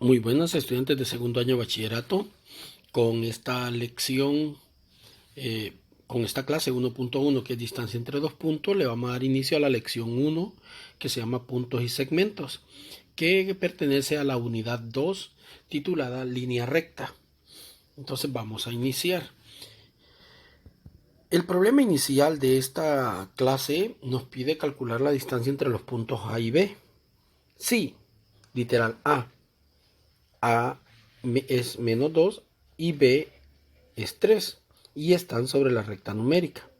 Muy buenas, estudiantes de segundo año de bachillerato. Con esta lección, con esta clase 1.1, que es distancia entre dos puntos, le vamos a dar inicio a la lección 1, que se llama puntos y segmentos, que pertenece a la unidad 2, titulada línea recta. Entonces vamos a iniciar. El problema inicial de esta clase nos pide calcular la distancia entre los puntos A y B. Sí, literal A es menos 2 y B es 3 y están sobre la recta numérica.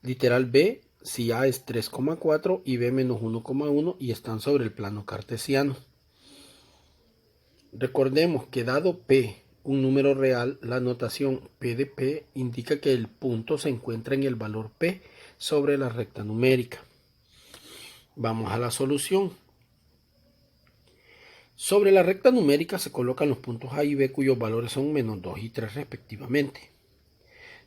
Literal B, si A es 3,4 y B menos 1,1 y están sobre el plano cartesiano. Recordemos que dado P un número real, la notación P de P indica que el punto se encuentra en el valor P sobre la recta numérica. Vamos a la solución. Sobre la recta numérica se colocan los puntos A y B cuyos valores son menos 2 y 3 respectivamente.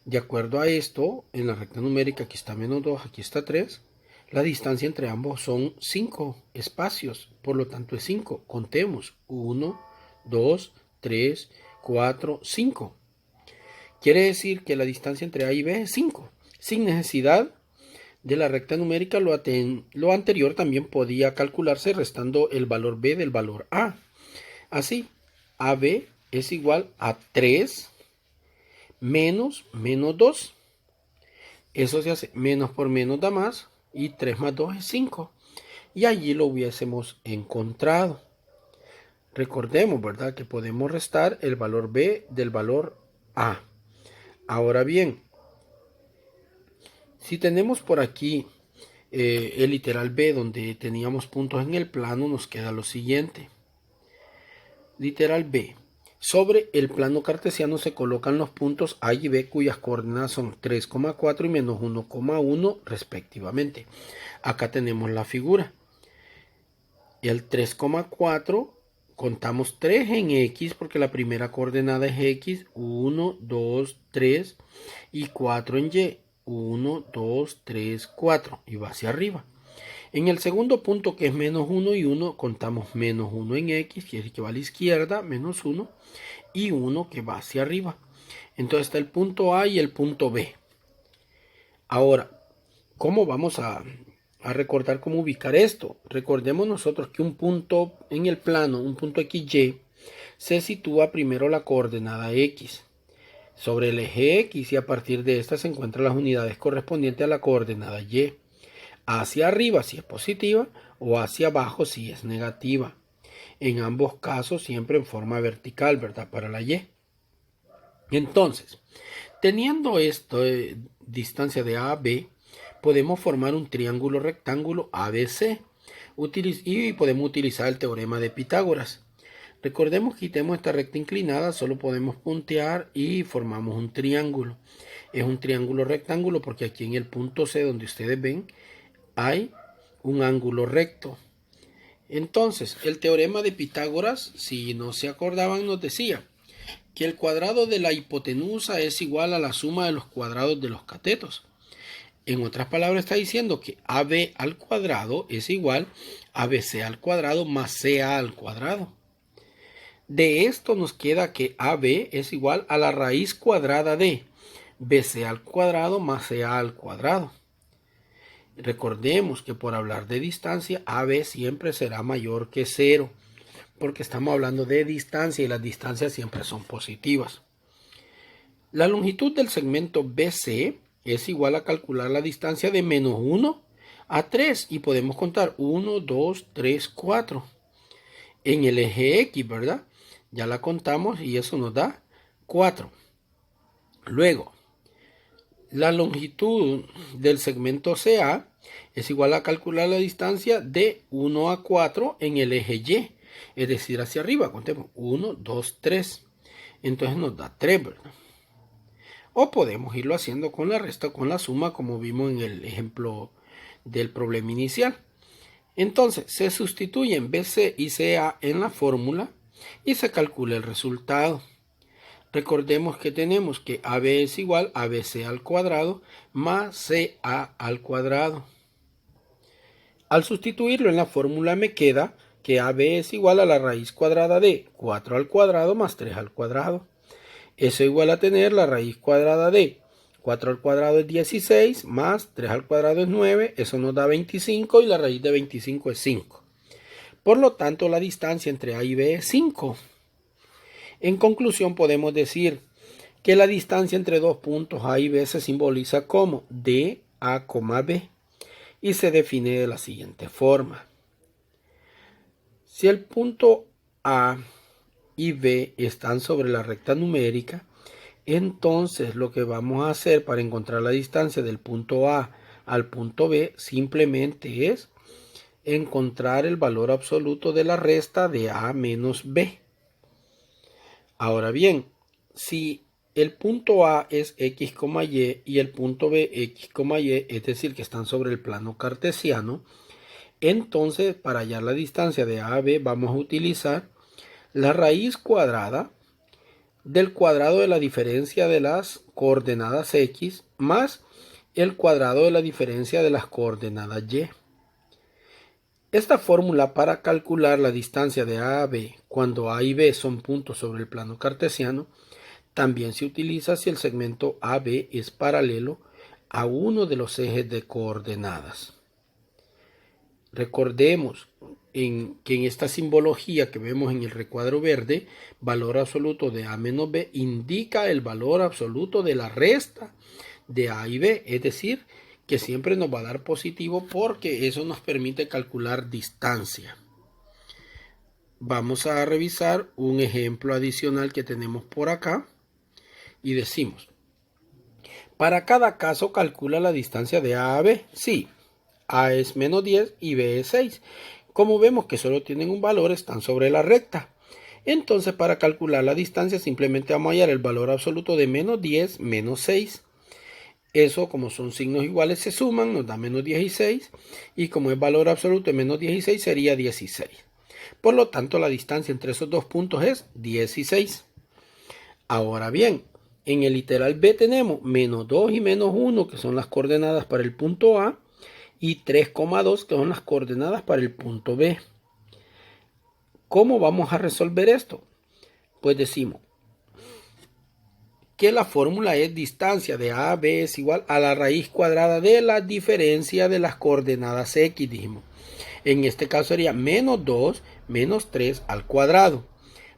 De acuerdo a esto, en la recta numérica aquí está menos 2, aquí está 3. La distancia entre ambos son 5 espacios, por lo tanto es 5. Contemos 1, 2, 3, 4, 5. Quiere decir que la distancia entre A y B es 5. Sin necesidad de la recta numérica, lo anterior también podía calcularse restando el valor B del valor A. Así, AB es igual a 3 menos 2. Eso se hace, menos por menos da más, y 3 más 2 es 5. Y allí lo hubiésemos encontrado. Recordemos, ¿verdad?, que podemos restar el valor B del valor A. Ahora bien, si tenemos por aquí el literal B donde teníamos puntos en el plano, nos queda lo siguiente. Literal B. Sobre el plano cartesiano se colocan los puntos A y B cuyas coordenadas son 3,4 y menos 1,1 respectivamente. Acá tenemos la figura. El 3,4 contamos 3 en X porque la primera coordenada es X, 1, 2, 3 y 4 en Y, 1, 2, 3, 4 y va hacia arriba. En el segundo punto, que es menos 1 y 1, contamos menos 1 en X, quiere decir que va a la izquierda, menos 1, y 1 que va hacia arriba. Entonces está el punto A y el punto B. Ahora, ¿cómo vamos a recordar cómo ubicar esto? Recordemos nosotros que un punto en el plano, un punto XY, se sitúa primero la coordenada X sobre el eje X y a partir de esta se encuentran las unidades correspondientes a la coordenada Y. Hacia arriba si es positiva o hacia abajo si es negativa. En ambos casos siempre en forma vertical, ¿verdad?, para la Y. Entonces, teniendo esta distancia de A a B, podemos formar un triángulo rectángulo ABC y podemos utilizar el teorema de Pitágoras. Recordemos que quitemos esta recta inclinada, solo podemos puntear y formamos un triángulo. Es un triángulo rectángulo porque aquí en el punto C, donde ustedes ven, hay un ángulo recto. Entonces, el teorema de Pitágoras, si no se acordaban, nos decía que el cuadrado de la hipotenusa es igual a la suma de los cuadrados de los catetos. En otras palabras, está diciendo que AB al cuadrado es igual a BC al cuadrado más CA al cuadrado. De esto nos queda que AB es igual a la raíz cuadrada de BC al cuadrado más CA al cuadrado. Recordemos que por hablar de distancia, AB siempre será mayor que 0, porque estamos hablando de distancia y las distancias siempre son positivas. La longitud del segmento BC es igual a calcular la distancia de menos 1 a 3 y podemos contar 1, 2, 3, 4. En el eje X, ¿verdad? Ya la contamos y eso nos da 4. Luego, la longitud del segmento CA es igual a calcular la distancia de 1 a 4 en el eje Y, es decir, hacia arriba. Contemos 1, 2, 3. Entonces nos da 3, ¿verdad? O podemos irlo haciendo con la resta o con la suma, como vimos en el ejemplo del problema inicial. Entonces, se sustituyen BC y CA en la fórmula y se calcula el resultado. Recordemos que tenemos que AB es igual a BC al cuadrado más CA al cuadrado. Al sustituirlo en la fórmula me queda que AB es igual a la raíz cuadrada de 4 al cuadrado más 3 al cuadrado. Eso igual a tener la raíz cuadrada de 4 al cuadrado es 16 más 3 al cuadrado es 9. Eso nos da 25 y la raíz de 25 es 5. Por lo tanto, la distancia entre A y B es 5. En conclusión, podemos decir que la distancia entre dos puntos A y B se simboliza como de A, B y se define de la siguiente forma. Si el punto A y B están sobre la recta numérica, entonces lo que vamos a hacer para encontrar la distancia del punto A al punto B simplemente es encontrar el valor absoluto de la resta de A menos B. Ahora bien, si el punto A es X, Y y el punto B X, Y, es decir, que están sobre el plano cartesiano, entonces para hallar la distancia de A a B vamos a utilizar la raíz cuadrada del cuadrado de la diferencia de las coordenadas X más el cuadrado de la diferencia de las coordenadas Y. Esta fórmula para calcular la distancia de A a B cuando A y B son puntos sobre el plano cartesiano también se utiliza si el segmento AB es paralelo a uno de los ejes de coordenadas. Recordemos que en esta simbología que vemos en el recuadro verde, valor absoluto de A menos B indica el valor absoluto de la resta de A y B, es decir, que siempre nos va a dar positivo porque eso nos permite calcular distancia. Vamos a revisar un ejemplo adicional que tenemos por acá y decimos, para cada caso calcula la distancia de A a B. Sí, A es menos 10 y B es 6. Como vemos que solo tienen un valor, están sobre la recta. Entonces, para calcular la distancia, simplemente vamos a hallar el valor absoluto de menos 10 menos 6. Eso, como son signos iguales, se suman, nos da menos 16. Y como es valor absoluto de menos 16, sería 16. Por lo tanto, la distancia entre esos dos puntos es 16. Ahora bien, en el literal B tenemos menos 2 y menos 1, que son las coordenadas para el punto A, y 3,2 que son las coordenadas para el punto B. ¿Cómo vamos a resolver esto? Pues decimos que la fórmula es distancia de A a B es igual a la raíz cuadrada de la diferencia de las coordenadas X, dijimos. En este caso sería menos 2 menos 3 al cuadrado,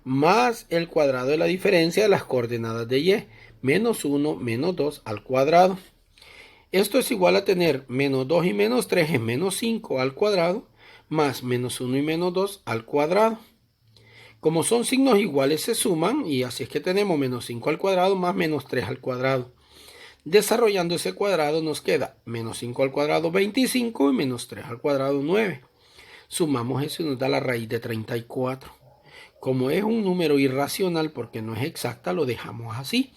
más el cuadrado de la diferencia de las coordenadas de Y, menos 1 menos 2 al cuadrado. Esto es igual a tener menos 2 y menos 3 es menos 5 al cuadrado, más menos 1 y menos 2 al cuadrado. Como son signos iguales se suman y así es que tenemos menos 5 al cuadrado más menos 3 al cuadrado. Desarrollando ese cuadrado nos queda menos 5 al cuadrado 25 y menos 3 al cuadrado 9. Sumamos eso y nos da la raíz de 34. Como es un número irracional porque no es exacta, lo dejamos así.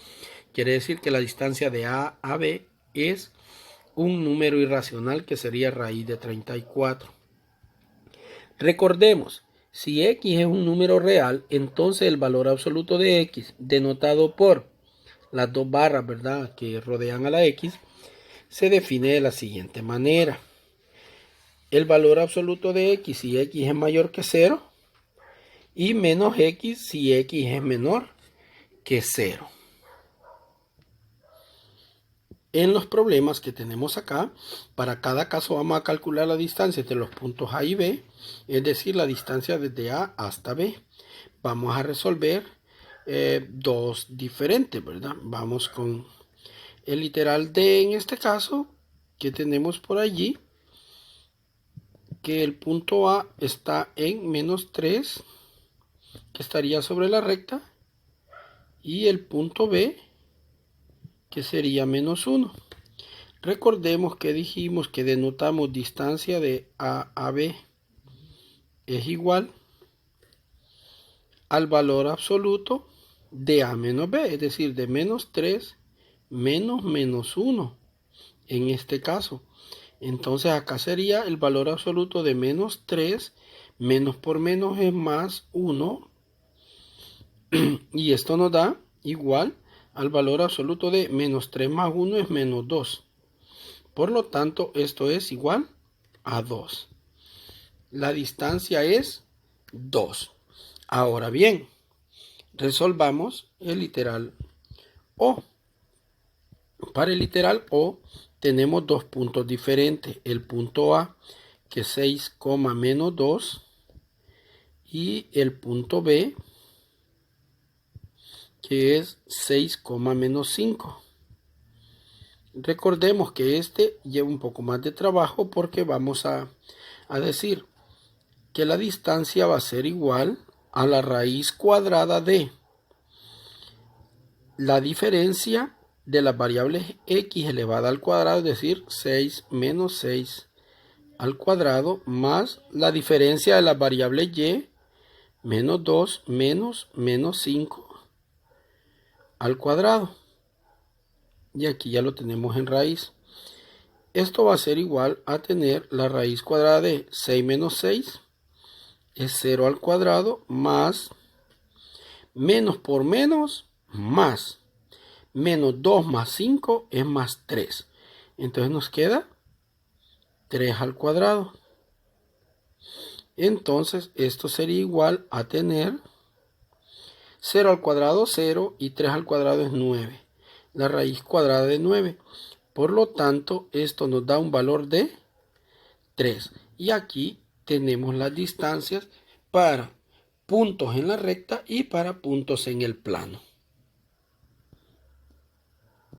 Quiere decir que la distancia de A a B es un número irracional que sería raíz de 34. Recordemos, si X es un número real, entonces el valor absoluto de X, denotado por las dos barras, ¿verdad?, que rodean a la X, se define de la siguiente manera. El valor absoluto de X si X es mayor que 0 y menos X si X es menor que 0. En los problemas que tenemos acá, para cada caso vamos a calcular la distancia entre los puntos A y B, es decir, la distancia desde A hasta B. Vamos a resolver dos diferentes, ¿verdad? Vamos con el literal D en este caso, que tenemos por allí, que el punto A está en menos 3, que estaría sobre la recta, y el punto B, que sería menos 1. Recordemos que dijimos que denotamos distancia de A a B es igual al valor absoluto de A menos B, es decir, de menos 3 menos 1 en este caso. Entonces acá sería el valor absoluto de menos 3, menos por menos es más 1, y esto nos da igual al valor absoluto de menos 3 más 1 es menos 2. Por lo tanto, esto es igual a 2. La distancia es 2. Ahora bien, resolvamos el literal O. Para el literal O tenemos dos puntos diferentes. El punto A, que es 6, menos 2, y el punto B, que es 6, menos 5. Recordemos que este lleva un poco más de trabajo porque vamos a decir que la distancia va a ser igual a la raíz cuadrada de la diferencia de las variables x elevada al cuadrado, es decir, 6 menos 6 al cuadrado, más la diferencia de las variables y, menos 2 menos 5 al cuadrado. Y aquí ya lo tenemos en raíz. Esto va a ser igual a tener la raíz cuadrada de 6 menos 6 es 0 al cuadrado, más menos por menos, más menos 2 más 5 es más 3. Entonces nos queda 3 al cuadrado. Entonces esto sería igual a tener 0 al cuadrado 0 y 3 al cuadrado es 9. La raíz cuadrada de 9. Por lo tanto, esto nos da un valor de 3. Y aquí tenemos las distancias para puntos en la recta y para puntos en el plano.